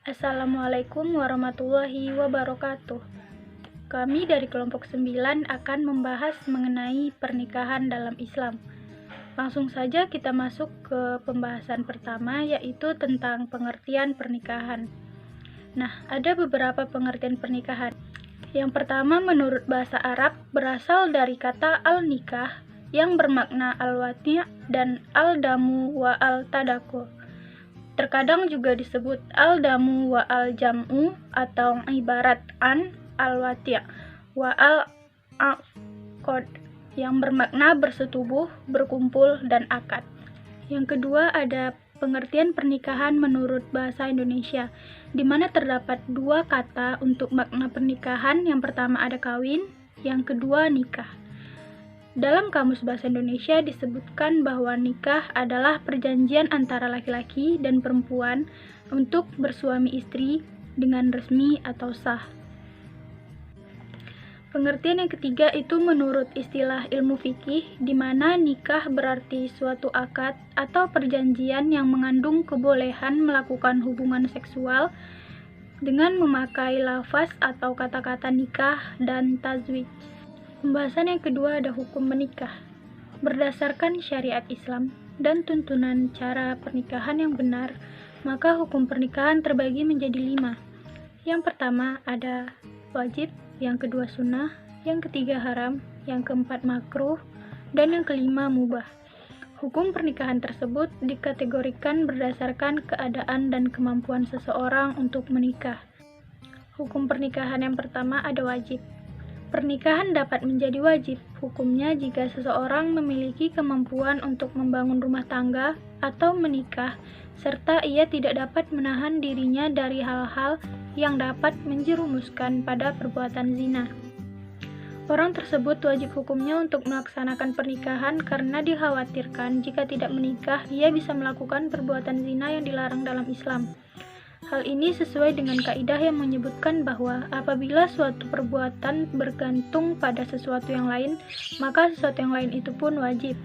Assalamualaikum warahmatullahi wabarakatuh. Kami dari kelompok 9 akan membahas mengenai pernikahan dalam Islam. Langsung saja kita masuk ke pembahasan pertama, yaitu tentang pengertian pernikahan. Nah, ada beberapa pengertian pernikahan. Yang pertama, menurut bahasa Arab, berasal dari kata al-nikah yang bermakna al-wati' dan al-damu wa al-tadako. Terkadang juga disebut al-damu wa al-jam'u atau ibarat an al-wati' wa al-aqd yang bermakna bersetubuh, berkumpul, dan akad. Yang kedua ada pengertian pernikahan menurut bahasa Indonesia, di mana terdapat dua kata untuk makna pernikahan. Yang pertama ada kawin, yang kedua nikah. Dalam Kamus Bahasa Indonesia disebutkan bahwa nikah adalah perjanjian antara laki-laki dan perempuan untuk bersuami istri dengan resmi atau sah. Pengertian yang ketiga itu menurut istilah ilmu fikih, di mana nikah berarti suatu akad atau perjanjian yang mengandung kebolehan melakukan hubungan seksual dengan memakai lafaz atau kata-kata nikah dan tazwij. Pembahasan yang kedua ada hukum menikah. Berdasarkan syariat Islam dan tuntunan cara pernikahan yang benar, maka hukum pernikahan terbagi menjadi 5. Yang pertama ada wajib, yang kedua sunnah, yang ketiga haram, yang keempat makruh, dan yang kelima mubah. Hukum pernikahan tersebut dikategorikan berdasarkan keadaan dan kemampuan seseorang untuk menikah. Hukum pernikahan yang pertama ada wajib. Pernikahan dapat menjadi wajib hukumnya jika seseorang memiliki kemampuan untuk membangun rumah tangga atau menikah, serta ia tidak dapat menahan dirinya dari hal-hal yang dapat menjerumuskan pada perbuatan zina. Orang tersebut wajib hukumnya untuk melaksanakan pernikahan karena dikhawatirkan jika tidak menikah, ia bisa melakukan perbuatan zina yang dilarang dalam Islam. Hal ini sesuai dengan kaidah yang menyebutkan bahwa apabila suatu perbuatan bergantung pada sesuatu yang lain, maka sesuatu yang lain itu pun wajib.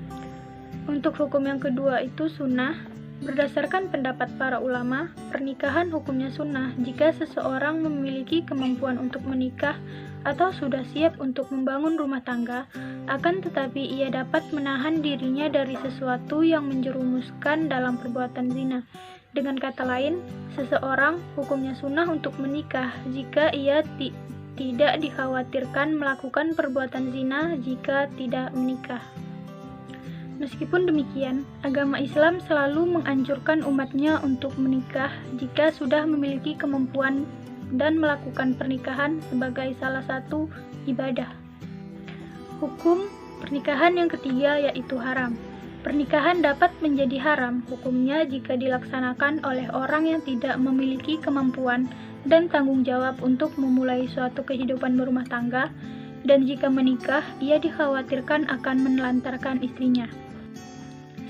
Untuk hukum yang kedua itu sunnah. Berdasarkan pendapat para ulama, pernikahan hukumnya sunnah jika seseorang memiliki kemampuan untuk menikah atau sudah siap untuk membangun rumah tangga, akan tetapi ia dapat menahan dirinya dari sesuatu yang menjerumuskan dalam perbuatan zina. Dengan kata lain, seseorang hukumnya sunnah untuk menikah jika ia tidak dikhawatirkan melakukan perbuatan zina jika tidak menikah. Meskipun demikian, agama Islam selalu menganjurkan umatnya untuk menikah jika sudah memiliki kemampuan dan melakukan pernikahan sebagai salah satu ibadah. Hukum pernikahan yang ketiga yaitu haram. Pernikahan dapat menjadi haram hukumnya jika dilaksanakan oleh orang yang tidak memiliki kemampuan dan tanggung jawab untuk memulai suatu kehidupan berumah tangga, dan jika menikah, ia dikhawatirkan akan menelantarkan istrinya.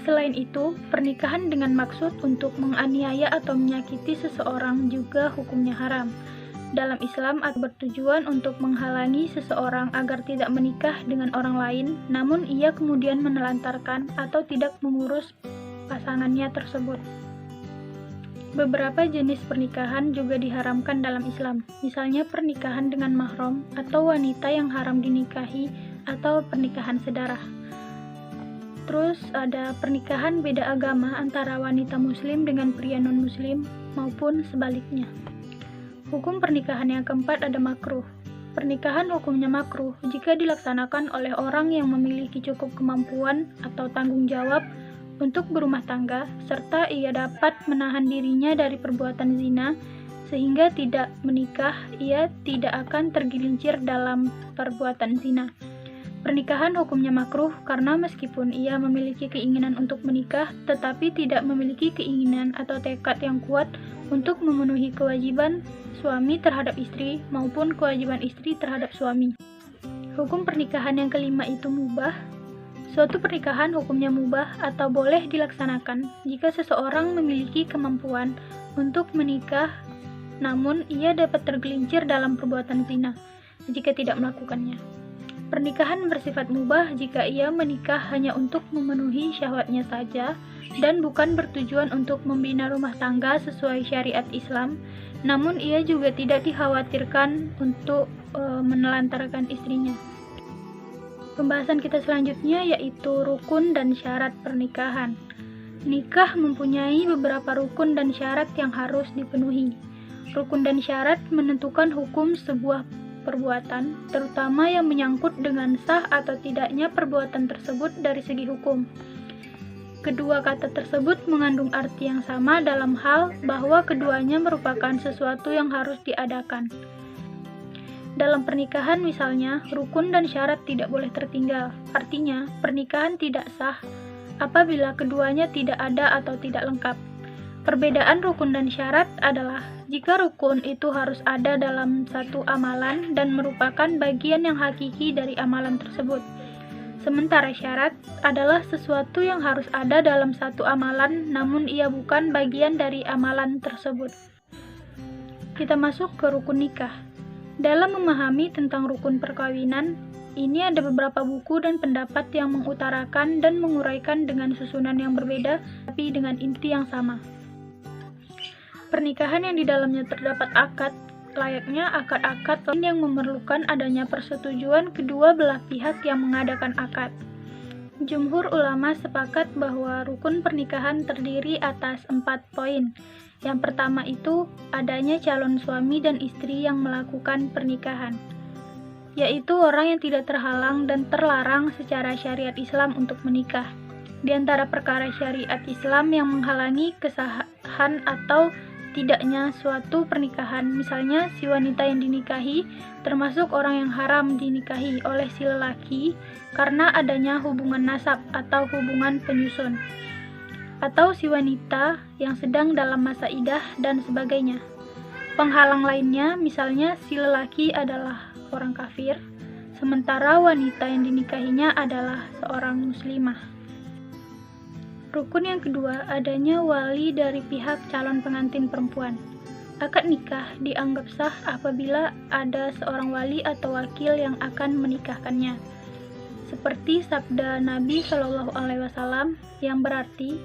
Selain itu, pernikahan dengan maksud untuk menganiaya atau menyakiti seseorang juga hukumnya haram. Dalam Islam bertujuan untuk menghalangi seseorang agar tidak menikah dengan orang lain, namun ia kemudian menelantarkan atau tidak mengurus pasangannya tersebut. Beberapa jenis pernikahan juga diharamkan dalam Islam, misalnya pernikahan dengan mahram atau wanita yang haram dinikahi atau pernikahan sedarah. Terus ada pernikahan beda agama antara wanita muslim dengan pria non-muslim maupun sebaliknya. Hukum pernikahan yang keempat ada makruh. Pernikahan hukumnya makruh jika dilaksanakan oleh orang yang memiliki cukup kemampuan atau tanggung jawab untuk berumah tangga, serta ia dapat menahan dirinya dari perbuatan zina, sehingga tidak menikah, ia tidak akan tergelincir dalam perbuatan zina. Pernikahan hukumnya makruh karena meskipun ia memiliki keinginan untuk menikah, tetapi tidak memiliki keinginan atau tekad yang kuat untuk memenuhi kewajiban suami terhadap istri maupun kewajiban istri terhadap suami. Hukum pernikahan yang kelima itu mubah. Suatu pernikahan hukumnya mubah atau boleh dilaksanakan jika seseorang memiliki kemampuan untuk menikah, namun ia dapat tergelincir dalam perbuatan zina jika tidak melakukannya. Pernikahan bersifat mubah jika ia menikah hanya untuk memenuhi syahwatnya saja dan bukan bertujuan untuk membina rumah tangga sesuai syariat Islam, namun ia juga tidak dikhawatirkan untuk menelantarkan istrinya. Pembahasan kita selanjutnya yaitu rukun dan syarat pernikahan. Nikah mempunyai beberapa rukun dan syarat yang harus dipenuhi. Rukun dan syarat menentukan hukum sebuah perbuatan, terutama yang menyangkut dengan sah atau tidaknya perbuatan tersebut dari segi hukum. Kedua kata tersebut mengandung arti yang sama dalam hal bahwa keduanya merupakan sesuatu yang harus diadakan. Dalam pernikahan misalnya, rukun dan syarat tidak boleh tertinggal. Artinya, pernikahan tidak sah apabila keduanya tidak ada atau tidak lengkap. Perbedaan rukun dan syarat adalah jika rukun itu harus ada dalam satu amalan dan merupakan bagian yang hakiki dari amalan tersebut. Sementara syarat adalah sesuatu yang harus ada dalam satu amalan namun ia bukan bagian dari amalan tersebut. Kita masuk ke rukun nikah. Dalam memahami tentang rukun perkawinan, ini ada beberapa buku dan pendapat yang mengutarakan dan menguraikan dengan susunan yang berbeda tapi dengan inti yang sama. Pernikahan yang di dalamnya terdapat akad, layaknya akad-akad yang memerlukan adanya persetujuan kedua belah pihak yang mengadakan akad. Jumhur ulama sepakat bahwa rukun pernikahan terdiri atas 4 poin. Yang pertama itu adanya calon suami dan istri yang melakukan pernikahan, yaitu orang yang tidak terhalang dan terlarang secara syariat Islam untuk menikah. Di antara perkara syariat Islam yang menghalangi kesahan atau tidaknya suatu pernikahan, misalnya si wanita yang dinikahi termasuk orang yang haram dinikahi oleh si lelaki karena adanya hubungan nasab atau hubungan penyusun, atau si wanita yang sedang dalam masa iddah dan sebagainya. Penghalang lainnya misalnya si lelaki adalah orang kafir sementara wanita yang dinikahinya adalah seorang muslimah. Rukun yang kedua, adanya wali dari pihak calon pengantin perempuan. Akad nikah dianggap sah apabila ada seorang wali atau wakil yang akan menikahkannya. Seperti sabda Nabi Shallallahu Alaihi Wasallam yang berarti,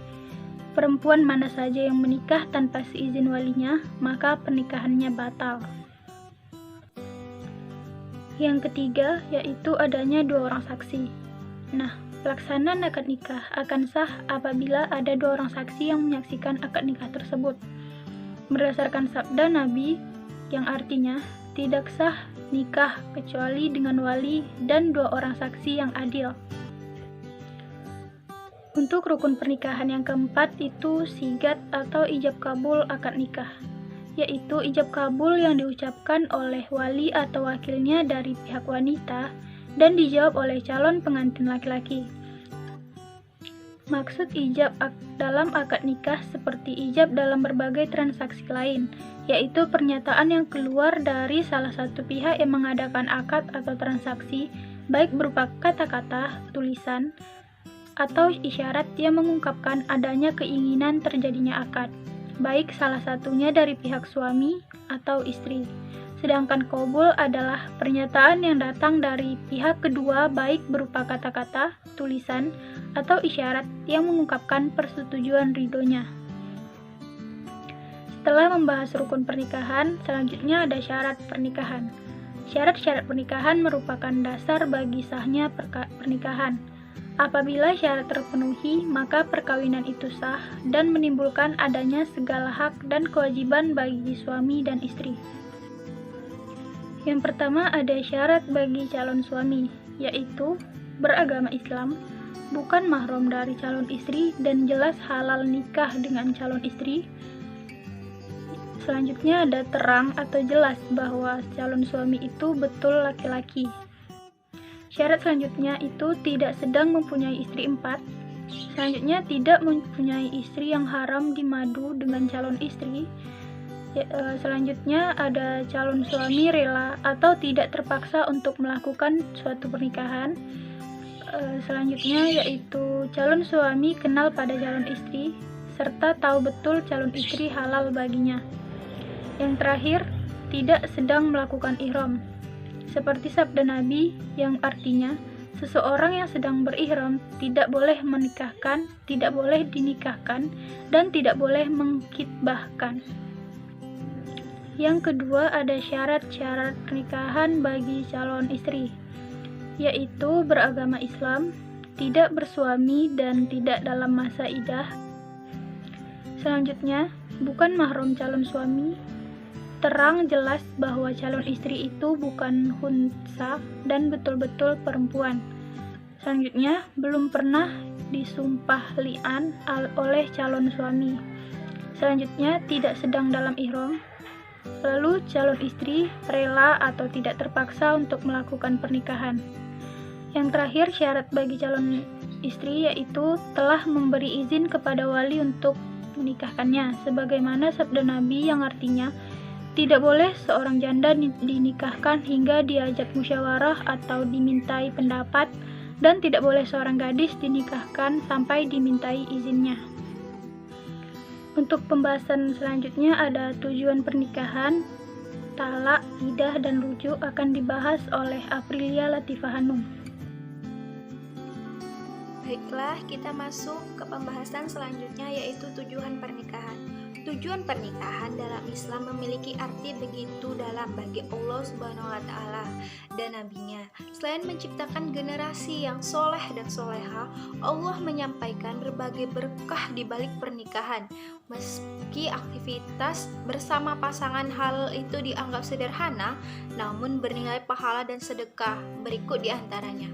perempuan mana saja yang menikah tanpa seizin walinya, maka pernikahannya batal. Yang ketiga, yaitu adanya 2 orang saksi. Nah, pelaksanaan akad nikah akan sah apabila ada 2 orang saksi yang menyaksikan akad nikah tersebut. Berdasarkan sabda Nabi yang artinya tidak sah nikah kecuali dengan wali dan 2 orang saksi yang adil. Untuk rukun pernikahan yang keempat itu sigat atau ijab kabul akad nikah, yaitu ijab kabul yang diucapkan oleh wali atau wakilnya dari pihak wanita dan dijawab oleh calon pengantin laki-laki. Maksud ijab dalam akad nikah seperti ijab dalam berbagai transaksi lain, yaitu pernyataan yang keluar dari salah satu pihak yang mengadakan akad atau transaksi, baik berupa kata-kata, tulisan, atau isyarat yang mengungkapkan adanya keinginan terjadinya akad, baik salah satunya dari pihak suami atau istri. Sedangkan qabul adalah pernyataan yang datang dari pihak kedua baik berupa kata-kata, tulisan, atau isyarat yang mengungkapkan persetujuan ridhonya. Setelah membahas rukun pernikahan, selanjutnya ada syarat pernikahan. Syarat-syarat pernikahan merupakan dasar bagi sahnya pernikahan. Apabila syarat terpenuhi, maka perkawinan itu sah dan menimbulkan adanya segala hak dan kewajiban bagi suami dan istri. Yang pertama ada syarat bagi calon suami, yaitu beragama Islam, bukan mahram dari calon istri, dan jelas halal nikah dengan calon istri. Selanjutnya ada terang atau jelas bahwa calon suami itu betul laki-laki. Syarat selanjutnya itu tidak sedang mempunyai istri 4. Selanjutnya, tidak mempunyai istri yang haram dimadu dengan calon istri. Selanjutnya ada calon suami rela atau tidak terpaksa untuk melakukan suatu pernikahan. Selanjutnya yaitu calon suami kenal pada calon istri serta tahu betul calon istri halal baginya. Yang terakhir, tidak sedang melakukan ihram. Seperti sabda Nabi yang artinya, seseorang yang sedang berihram tidak boleh menikahkan, tidak boleh dinikahkan, dan tidak boleh mengkhitbahkan. Yang kedua ada syarat-syarat pernikahan bagi calon istri, yaitu beragama Islam, tidak bersuami, dan tidak dalam masa iddah. Selanjutnya, bukan mahram calon suami, terang jelas bahwa calon istri itu bukan unsa dan betul-betul perempuan. Selanjutnya, belum pernah disumpah li'an oleh calon suami. Selanjutnya, tidak sedang dalam ihram. Lalu, calon istri rela atau tidak terpaksa untuk melakukan pernikahan. Yang terakhir, syarat bagi calon istri yaitu telah memberi izin kepada wali untuk menikahkannya, sebagaimana sabda Nabi yang artinya, tidak boleh seorang janda dinikahkan hingga diajak musyawarah atau dimintai pendapat, dan tidak boleh seorang gadis dinikahkan sampai dimintai izinnya. Untuk pembahasan selanjutnya ada tujuan pernikahan, talak, iddah, dan rujuk akan dibahas oleh Aprilia Latifah Hanum. Baiklah, kita masuk ke pembahasan selanjutnya yaitu tujuan pernikahan. Tujuan pernikahan dalam Islam memiliki arti begitu dalam bagi Allah Subhanahu wa Ta'ala dan Nabi-Nya. Selain menciptakan generasi yang soleh dan soleha, Allah menyampaikan berbagai berkah di balik pernikahan. Meski aktivitas bersama pasangan hal itu dianggap sederhana, namun bernilai pahala dan sedekah. Berikut diantaranya.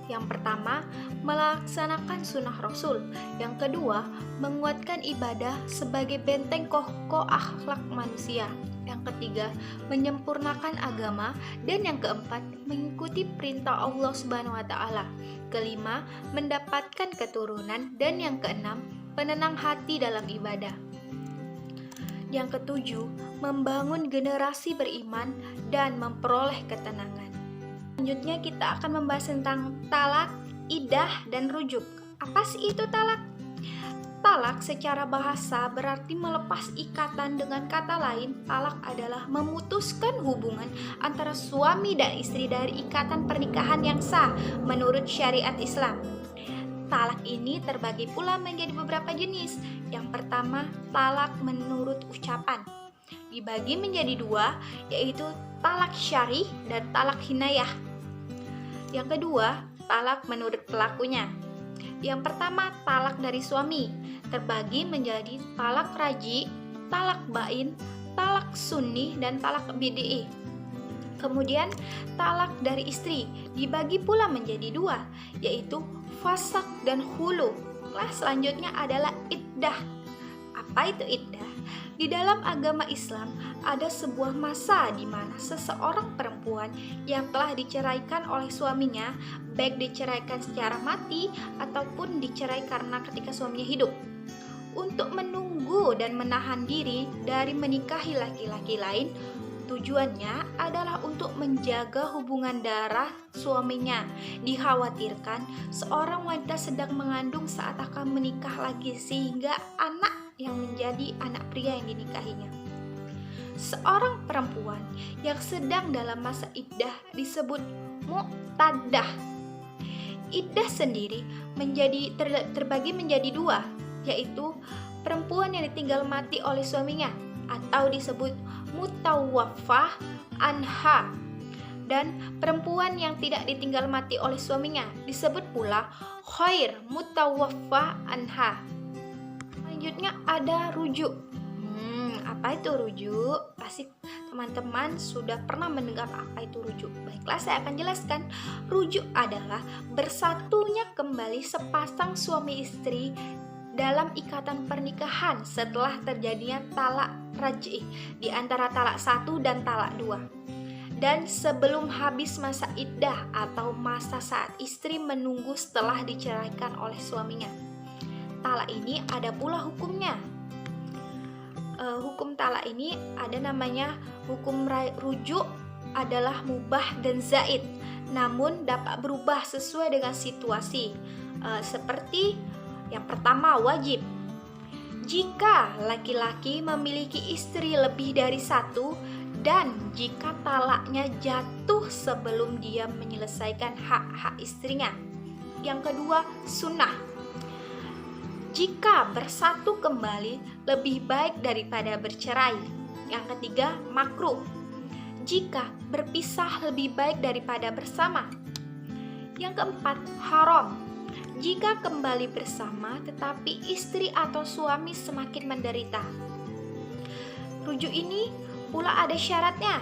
Yang pertama, melaksanakan sunnah Rasul. Yang kedua, menguatkan ibadah sebagai benteng kokoh akhlak manusia. Yang ketiga, menyempurnakan agama. Dan yang keempat, mengikuti perintah Allah Subhanahu wa Ta'ala. Kelima, mendapatkan keturunan. Dan yang keenam, penenang hati dalam ibadah. Yang ketujuh, membangun generasi beriman dan memperoleh ketenangan. Selanjutnya kita akan membahas tentang talak, iddah, dan rujuk. Apa sih itu talak? Talak secara bahasa berarti melepas ikatan. Dengan kata lain, talak adalah memutuskan hubungan antara suami dan istri dari ikatan pernikahan yang sah menurut syariat Islam. Talak ini terbagi pula menjadi beberapa jenis. Yang pertama, talak menurut ucapan. Dibagi menjadi dua, yaitu talak syar'i dan talak hinayah. Yang kedua, talak menurut pelakunya. Yang pertama, talak dari suami, terbagi menjadi talak raji, talak bain, talak sunni, dan talak bid'i. Kemudian, talak dari istri dibagi pula menjadi dua, yaitu fasak dan hulu. Kelas selanjutnya adalah iddah. Apa itu iddah? Di dalam agama Islam ada sebuah masa di mana seseorang perempuan yang telah diceraikan oleh suaminya, baik diceraikan secara mati ataupun dicerai karena ketika suaminya hidup, untuk menunggu dan menahan diri dari menikahi laki-laki lain. Tujuannya adalah untuk menjaga hubungan darah suaminya. Dikhawatirkan seorang wanita sedang mengandung saat akan menikah lagi, sehingga anak yang menjadi anak pria yang dinikahinya. Seorang perempuan yang sedang dalam masa iddah disebut mu'taddah. Iddah sendiri terbagi menjadi dua, yaitu perempuan yang ditinggal mati oleh suaminya atau disebut mutawaffah anha, dan perempuan yang tidak ditinggal mati oleh suaminya disebut pula khair mutawaffah anha. Selanjutnya ada rujuk. Apa itu rujuk? Pasti teman-teman sudah pernah mendengar apa itu rujuk. Baiklah, saya akan jelaskan. Rujuk adalah bersatunya kembali sepasang suami istri dalam ikatan pernikahan setelah terjadinya talak raj'i di antara talak 1 dan talak 2. dan sebelum habis masa iddah atau masa saat istri menunggu setelah diceraikan oleh suaminya. Talak ini ada pula hukumnya. Hukum talak ini ada namanya hukum rujuk, adalah mubah dan zaid, namun dapat berubah sesuai dengan situasi. Seperti yang pertama, wajib. Jika laki-laki memiliki istri lebih dari satu dan jika talaknya jatuh sebelum dia menyelesaikan hak-hak istrinya. Yang kedua, sunnah. Jika bersatu kembali lebih baik daripada bercerai. Yang ketiga, makruh. Jika berpisah lebih baik daripada bersama. Yang keempat, haram. Jika kembali bersama tetapi istri atau suami semakin menderita. Rujuk ini pula ada syaratnya.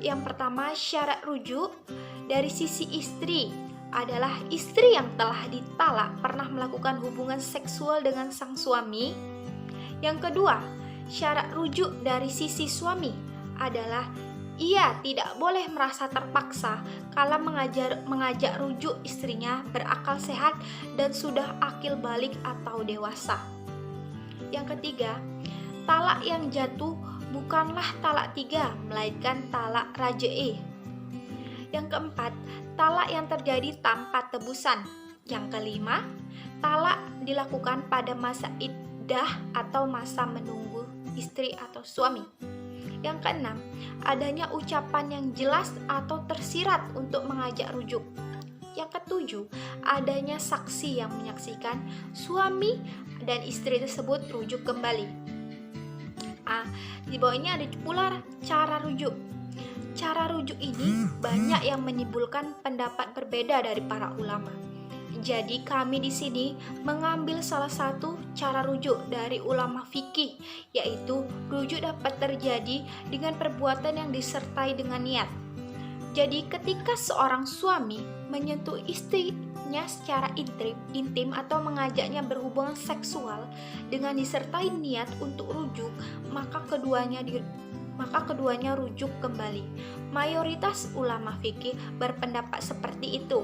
Yang pertama, syarat rujuk dari sisi istri adalah istri yang telah ditalak pernah melakukan hubungan seksual dengan sang suami. Yang kedua, syarat rujuk dari sisi suami adalah ia tidak boleh merasa terpaksa kala mengajak rujuk istrinya berakal sehat dan sudah akil balik atau dewasa. Yang ketiga, talak yang jatuh bukanlah talak 3, melainkan talak raj'i. Yang keempat, talak yang terjadi tanpa tebusan. Yang kelima, talak dilakukan pada masa iddah atau masa menunggu istri atau suami. Yang keenam, adanya ucapan yang jelas atau tersirat untuk mengajak rujuk. Yang ketujuh, adanya saksi yang menyaksikan suami dan istri tersebut rujuk kembali. Di bawah ini ada pula cara rujuk. Cara rujuk ini banyak yang menimbulkan pendapat berbeda dari para ulama. Jadi kami di sini mengambil salah satu cara rujuk dari ulama fikih, yaitu rujuk dapat terjadi dengan perbuatan yang disertai dengan niat. Jadi ketika seorang suami menyentuh istrinya secara intim atau mengajaknya berhubungan seksual dengan disertai niat untuk rujuk, maka keduanya rujuk kembali. Mayoritas ulama fikih berpendapat seperti itu.